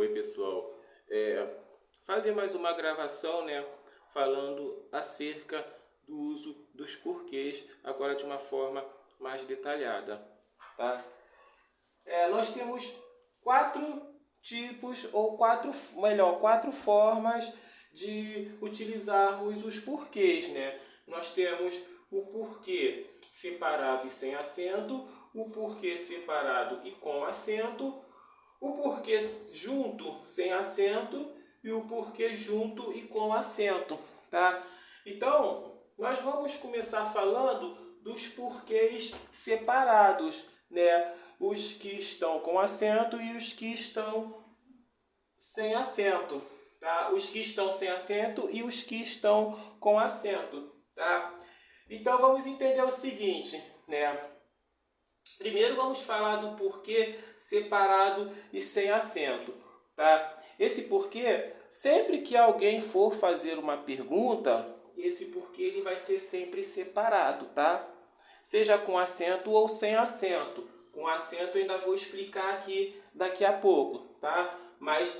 Oi pessoal, fazer mais uma gravação, né, falando acerca do uso dos porquês, agora de uma forma mais detalhada, tá? Nós temos quatro tipos, ou quatro formas de utilizarmos os porquês, né? Nós temos o porquê separado e sem acento, o porquê separado e com acento, o porquê junto sem acento e o porquê junto e com acento, tá? Então, nós vamos começar falando dos porquês separados, né? Os que estão com acento e os que estão sem acento, tá? Os que estão sem acento e os que estão com acento, tá? Então, vamos entender o seguinte, né? Primeiro vamos falar do porquê separado e sem acento, tá? Esse porquê, sempre que alguém for fazer uma pergunta, esse porquê ele vai ser sempre separado, tá? Seja com acento ou sem acento. Com acento eu ainda vou explicar aqui daqui a pouco, tá? Mas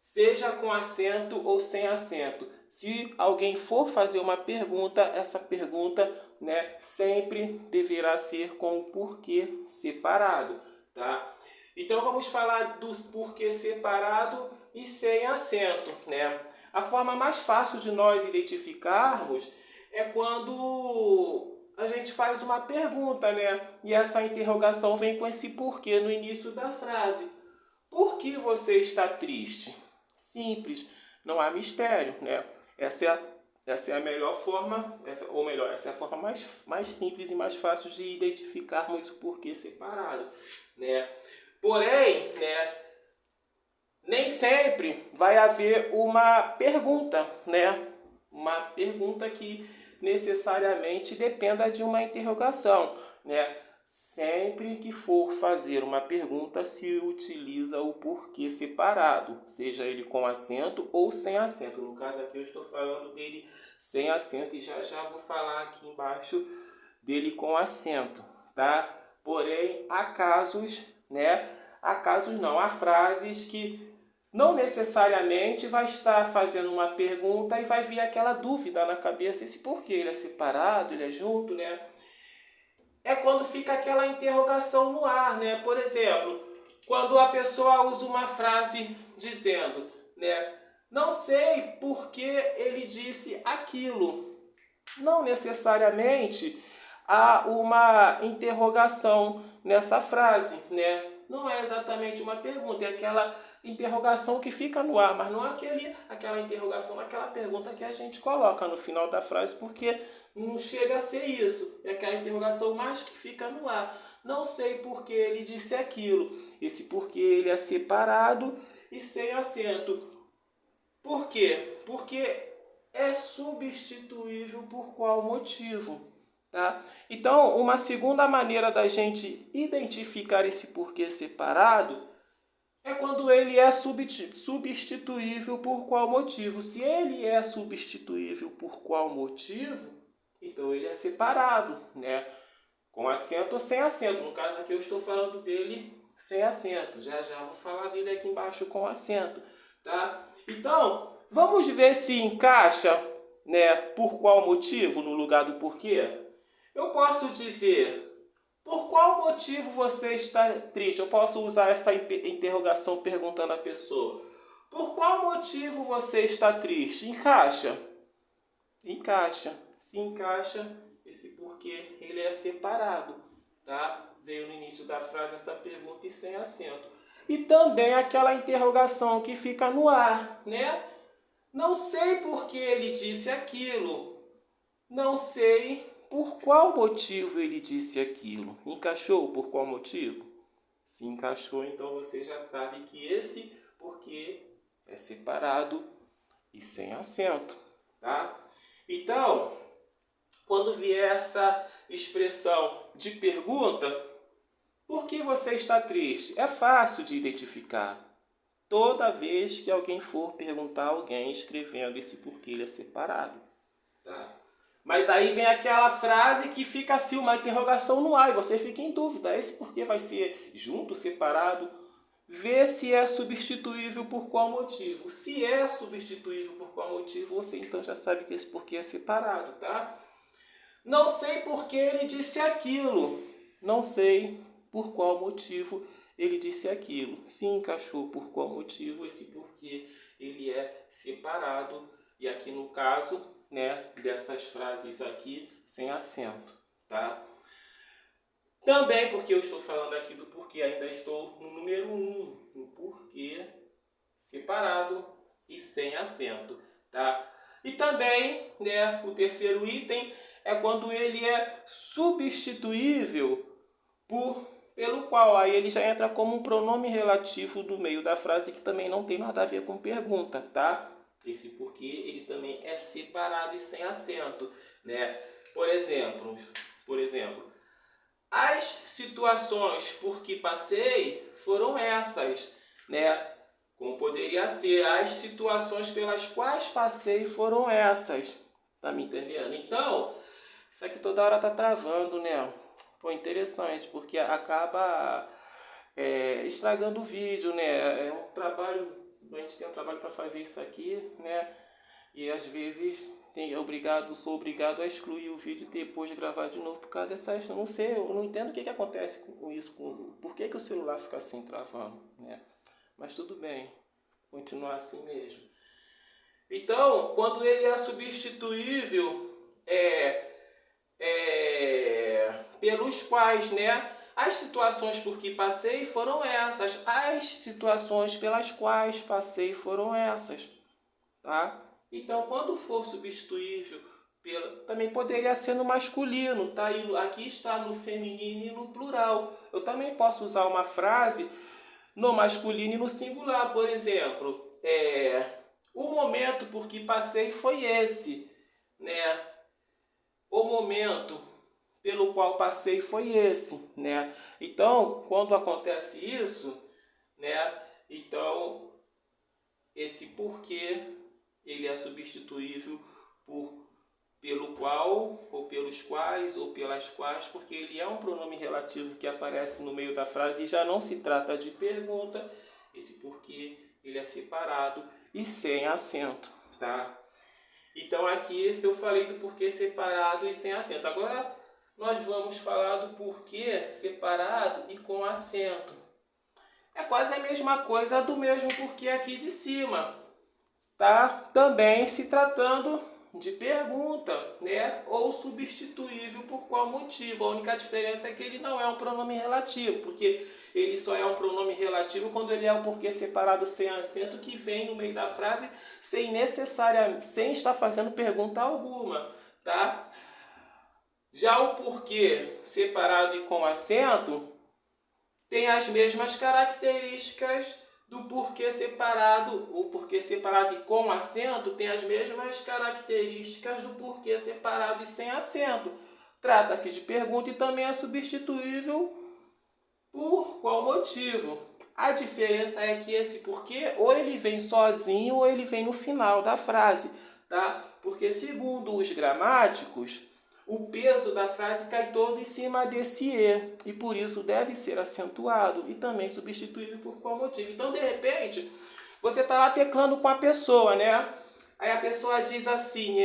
seja com acento ou sem acento. Se alguém for fazer uma pergunta, essa pergunta, né, sempre deverá ser com o porquê separado, tá? Então vamos falar do porquê separado e sem acento, né? A forma mais fácil de nós identificarmos é quando a gente faz uma pergunta, né? E essa interrogação vem com esse porquê no início da frase. Por que você está triste? Simples, não há mistério, né? Essa é a melhor forma, essa é a forma mais simples e mais fácil de identificarmos o porquê separado, né? Porém, né, nem sempre vai haver uma pergunta, né? Uma pergunta que necessariamente dependa de uma interrogação, né? Sempre que for fazer uma pergunta, se utiliza o porquê separado, seja ele com acento ou sem acento. No caso aqui eu estou falando dele sem acento e já já vou falar aqui embaixo dele com acento, tá? Porém, há casos, né? Há casos não, há frases que não necessariamente vai estar fazendo uma pergunta e vai vir aquela dúvida na cabeça, esse porquê, ele é separado, ele é junto, né? É quando fica aquela interrogação no ar, né? Por exemplo, quando a pessoa usa uma frase dizendo, né? Não sei por que ele disse aquilo. Não necessariamente há uma interrogação nessa frase, né? Não é exatamente uma pergunta, é aquela interrogação que fica no ar, mas não é aquela interrogação, aquela pergunta que a gente coloca no final da frase, porque não chega a ser isso. É aquela interrogação mais que fica no ar. Não sei por que ele disse aquilo. Esse porquê ele é separado e sem acento. Por quê? Porque é substituível por qual motivo? Tá? Então, uma segunda maneira da gente identificar esse porquê separado é quando ele é substituível por qual motivo. Se ele é substituível por qual motivo, então ele é separado, né? Com acento ou sem acento. No caso aqui eu estou falando dele sem acento. Já já vou falar dele aqui embaixo com acento, tá? Então, vamos ver se encaixa, né, por qual motivo no lugar do porquê. Eu posso dizer: por qual motivo você está triste? Eu posso usar essa interrogação perguntando à pessoa: por qual motivo você está triste? Encaixa? Encaixa. Se encaixa, esse porquê ele é separado, tá? Veio no início da frase essa pergunta e sem acento. E também aquela interrogação que fica no ar, né? Não sei por que ele disse aquilo. Não sei por qual motivo ele disse aquilo. Encaixou por qual motivo? Se encaixou, então você já sabe que esse porquê é separado e sem acento, tá? Então, quando vier essa expressão de pergunta, por que você está triste? É fácil de identificar. Toda vez que alguém for perguntar a alguém escrevendo esse porquê ele é separado, tá? Mas aí vem aquela frase que fica assim, uma interrogação no ar, e você fica em dúvida, esse porquê vai ser junto, separado? vê se é substituível por qual motivo. Se é substituível por qual motivo, você então já sabe que esse porquê é separado, tá? Não sei por que ele disse aquilo. Não sei por qual motivo ele disse aquilo. Se encaixou por qual motivo, esse porquê ele é separado. E aqui no caso, né, dessas frases aqui, sem acento, tá? Também porque eu estou falando aqui do porquê, ainda estou no número 1, no porquê separado e sem acento, tá? E também, né, o terceiro item é quando ele é substituível pelo qual, aí ele já entra como um pronome relativo no meio da frase que também não tem nada a ver com pergunta, tá? Esse porquê ele também é separado e sem acento, né? Por exemplo, as situações por que passei foram essas, né? Como poderia ser, as situações pelas quais passei foram essas. Tá me entendendo? Então, isso aqui toda hora tá travando, né? Pô, interessante, porque acaba estragando o vídeo, né? É um trabalho, a gente tem um trabalho para fazer isso aqui, né? E às vezes sou obrigado a excluir o vídeo e depois gravar de novo por causa dessas... Não sei, eu não entendo o que acontece com isso, por que o celular fica assim travando, né? Mas tudo bem, continuar assim mesmo. Então, quando ele é substituível pelos quais, né? As situações por que passei foram essas. As situações pelas quais passei foram essas, tá? Então, quando for substituível, também poderia ser no masculino, tá? E aqui está no feminino e no plural. Eu também posso usar uma frase no masculino e no singular. Por exemplo, o momento por que passei foi esse, né? O momento pelo qual passei foi esse, né? Então, quando acontece isso, né? Então, esse porquê ele é substituível pelo qual, ou pelos quais, ou pelas quais, porque ele é um pronome relativo que aparece no meio da frase e já não se trata de pergunta. Esse porquê ele é separado e sem acento, tá? Então aqui eu falei do porquê separado e sem acento. Agora nós vamos falar do porquê separado e com acento. É quase a mesma coisa do mesmo porquê aqui de cima, tá? Também se tratando de pergunta, né? Ou substituível por qual motivo. A única diferença é que ele não é um pronome relativo, porque ele só é um pronome relativo quando ele é um porquê separado sem acento que vem no meio da frase sem estar fazendo pergunta alguma, tá? Já o porquê separado e com acento tem as mesmas características do porquê separado. O porquê separado e com acento tem as mesmas características do porquê separado e sem acento. Trata-se de pergunta e também é substituível por qual motivo. A diferença é que esse porquê ou ele vem sozinho ou ele vem no final da frase, tá? Porque segundo os gramáticos, o peso da frase cai todo em cima desse e por isso deve ser acentuado e também substituído por qual motivo. Então, de repente, você está lá teclando com a pessoa, né? Aí a pessoa diz assim,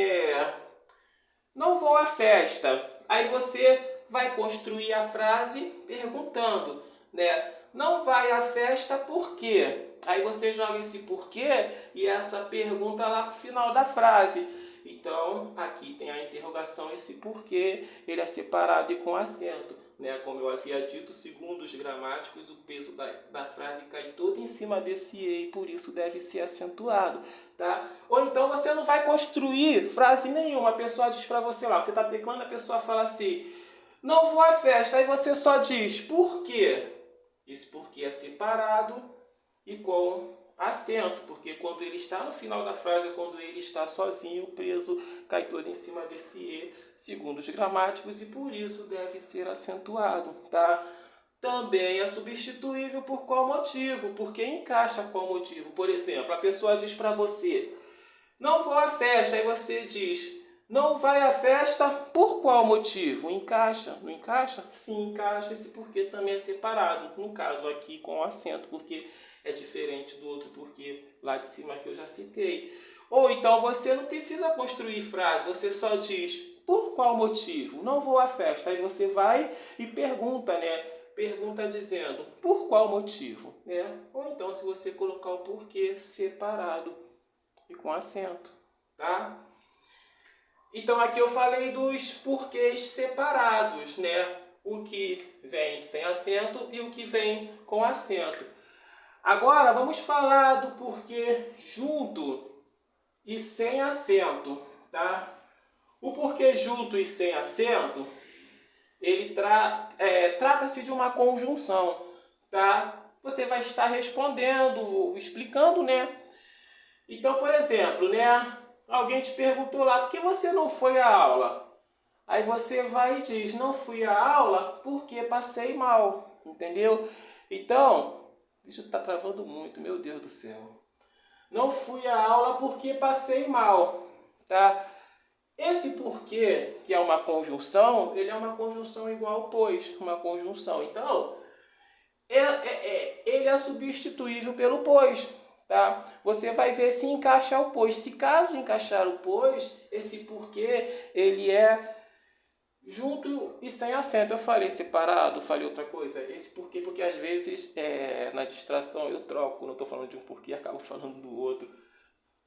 não vou à festa. Aí você vai construir a frase perguntando, né? Não vai à festa por quê? Aí você joga esse porquê e essa pergunta lá para o final da frase. Então, aqui tem a interrogação, esse porquê, ele é separado e com acento, né? Como eu havia dito, segundo os gramáticos, o peso da frase cai todo em cima desse e por isso deve ser acentuado, tá? Ou então você não vai construir frase nenhuma, a pessoa diz para você lá, você está teclando, a pessoa fala assim, não vou à festa, aí você só diz, por quê? Esse porquê é separado e com acento, porque quando ele está no final da frase, quando ele está sozinho, o peso cai todo em cima desse e, segundo os gramáticos, e por isso deve ser acentuado, tá? Também é substituível por qual motivo? Porque encaixa qual motivo? Por exemplo, a pessoa diz para você, não vou à festa, aí você diz, Não vai à festa por qual motivo? Encaixa. Não encaixa? Sim, encaixa. Esse porquê também é separado. No caso aqui com acento, porque é diferente do outro porquê lá de cima que eu já citei. Ou então você não precisa construir frase, você só diz por qual motivo? Não vou à festa. Aí você vai e pergunta, né? Pergunta dizendo por qual motivo, né? Ou então se você colocar o porquê separado e com acento, tá? Então aqui eu falei dos porquês separados, né? O que vem sem acento e o que vem com acento. Agora vamos falar do porquê junto e sem acento, tá? O porquê junto e sem acento, ele trata-se de uma conjunção, tá? Você vai estar respondendo, explicando, né? Então, por exemplo, né? Alguém te perguntou lá, por que você não foi à aula? Aí você vai e diz, não fui à aula porque passei mal, entendeu? Então, isso está travando muito, meu Deus do céu. Não fui à aula porque passei mal, tá? Esse porquê, que é uma conjunção, ele é uma conjunção igual pois, uma conjunção. Então, ele é substituível pelo pois, tá? Você vai ver se encaixa o pois. Se caso encaixar o pois, esse porquê, ele é junto e sem acento. Eu falei separado, falei outra coisa. Esse porquê, porque às vezes na distração eu troco, quando eu estou falando de um porquê, acabo falando do outro.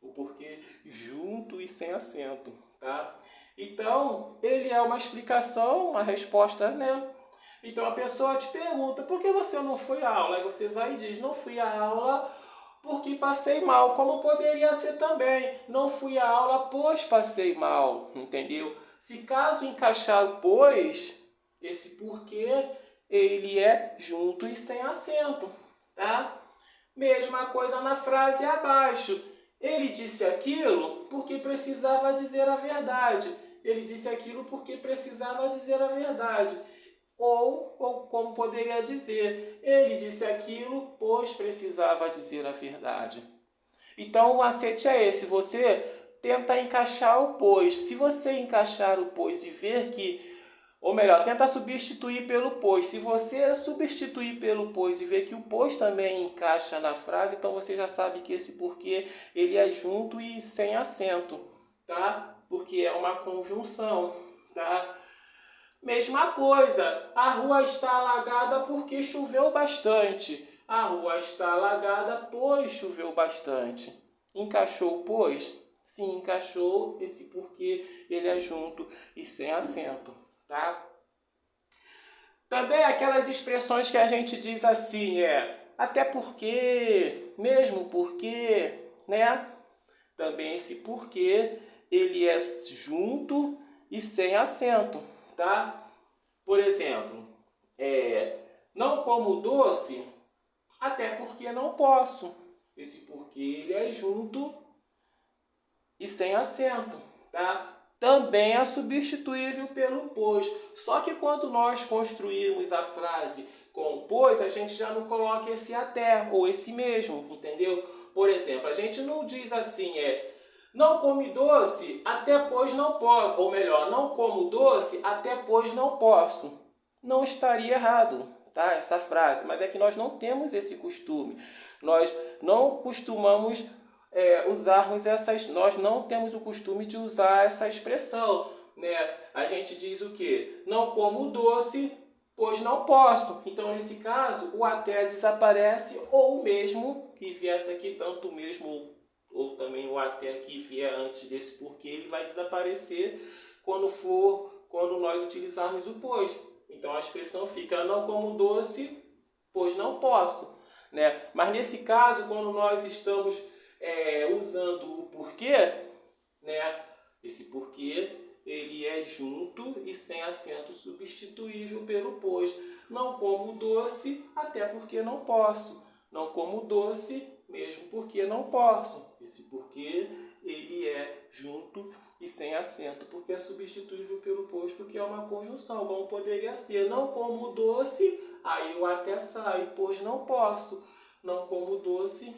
O porquê junto e sem acento, tá? Então, ele é uma explicação, uma resposta, né? Então a pessoa te pergunta, por que você não foi à aula? Aí você vai e diz, não fui à aula porque passei mal. Como poderia ser também, não fui à aula pois passei mal, entendeu? Se caso encaixar o pois, esse porquê, ele é junto e sem acento, tá? Mesma coisa na frase abaixo. Ele disse aquilo porque precisava dizer a verdade. Ele disse aquilo porque precisava dizer a verdade. Ou como poderia dizer, ele disse aquilo pois precisava dizer a verdade. Então o macete é esse, você tenta encaixar o pois. Se você encaixar o pois e ver que, ou melhor, tenta substituir pelo pois. Se você substituir pelo pois e ver que o pois também encaixa na frase, então você já sabe que esse porquê ele é junto e sem acento, tá? Porque é uma conjunção, tá? Mesma coisa, a rua está alagada porque choveu bastante. A rua está alagada pois choveu bastante. Encaixou pois? Sim, encaixou. Esse porquê ele é junto e sem acento, tá? Também aquelas expressões que a gente diz assim, até porque, mesmo porque, né? Também esse porquê ele é junto e sem acento, tá? Por exemplo, não como doce, até porque não posso. Esse porquê ele é junto e sem acento, tá? Também é substituível pelo pois. Só que quando nós construímos a frase com pois, a gente já não coloca esse até ou esse mesmo, entendeu? Por exemplo, a gente não diz assim, não come doce, até pois não posso. Ou melhor, não como doce, até pois não posso. Não estaria errado, tá? Essa frase. Mas é que nós não temos esse costume. Nós não costumamos usarmos nós não temos o costume de usar essa expressão, né? A gente diz o quê? Não como doce, pois não posso. Então, nesse caso, o até desaparece, ou mesmo que viesse aqui, tanto mesmo ou também o até que vier antes desse porquê, ele vai desaparecer quando nós utilizarmos o pois. Então, a expressão fica não como doce, pois não posso, né? Mas nesse caso, quando nós estamos usando o porquê, né? Esse porquê ele é junto e sem acento substituível pelo pois. Não como doce, até porque não posso. Não como doce, mesmo porque não posso. Esse porquê ele é junto e sem acento, porque é substituível pelo pois, porque é uma conjunção. Como poderia ser, não como doce, aí o até sai, pois não posso. Não como doce,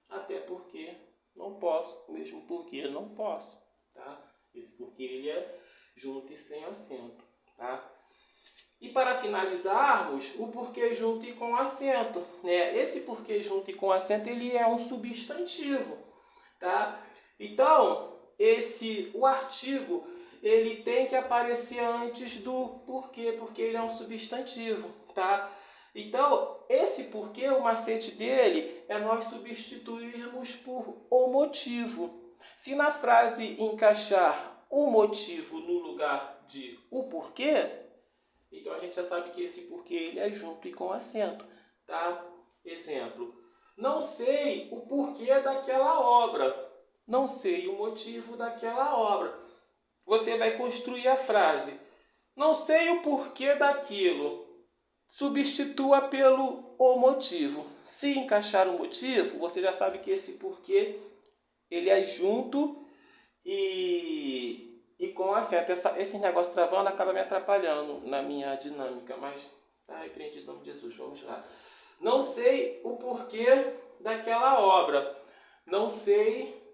até porque não posso, mesmo porque não posso, tá? Esse porquê ele é junto e sem acento, tá? E para finalizarmos, o porquê junto e com acento, né? Esse porquê junto e com acento, ele é um substantivo, tá? Então, o artigo, ele tem que aparecer antes do porquê, porque ele é um substantivo, tá? Então, esse porquê, o macete dele é nós substituirmos por o motivo. Se na frase encaixar o motivo no lugar de o porquê, então a gente já sabe que esse porquê ele é junto e com acento, tá? Exemplo: não sei o porquê daquela obra. Não sei o motivo daquela obra. Você vai construir a frase: não sei o porquê daquilo. Substitua pelo o motivo. Se encaixar o motivo, você já sabe que esse porquê ele é junto e com acento. Esse negócio travando acaba me atrapalhando na minha dinâmica, mas tá repreendido em nome de Jesus. Vamos lá. Não sei o porquê daquela obra. Não sei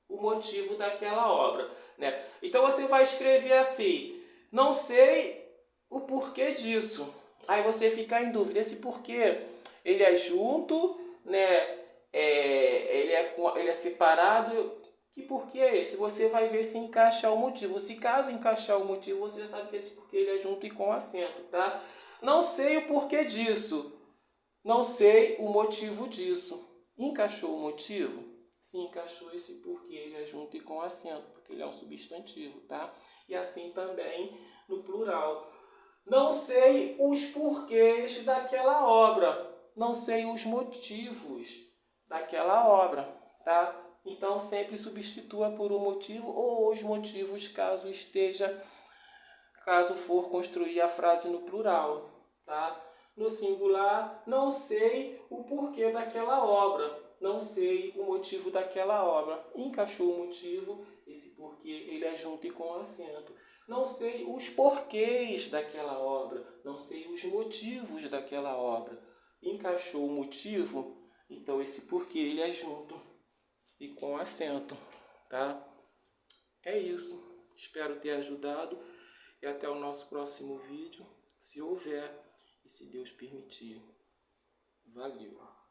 o motivo daquela obra, né? Então você vai escrever assim: não sei o porquê disso. Aí você fica em dúvida, esse porquê ele é junto, né? Ele é separado. Que porquê é esse? Você vai ver se encaixar o motivo. Se caso encaixar o motivo, você já sabe que esse porquê ele é junto e com acento, tá? Não sei o porquê disso. Não sei o motivo disso. Encaixou o motivo? Se encaixou esse porquê, ele é junto e com acento, porque ele é um substantivo, tá? E assim também no plural. Não sei os porquês daquela obra. Não sei os motivos daquela obra, tá? Então sempre substitua por um motivo ou os motivos caso for construir a frase no plural, tá? No singular, não sei o porquê daquela obra. Não sei o motivo daquela obra. Encaixou o motivo, esse porquê ele é junto e com acento. Não sei os porquês daquela obra. Não sei os motivos daquela obra. Encaixou o motivo, então esse porquê ele é junto e com acento, tá? É isso. Espero ter ajudado e até o nosso próximo vídeo, se houver e se Deus permitir. Valeu!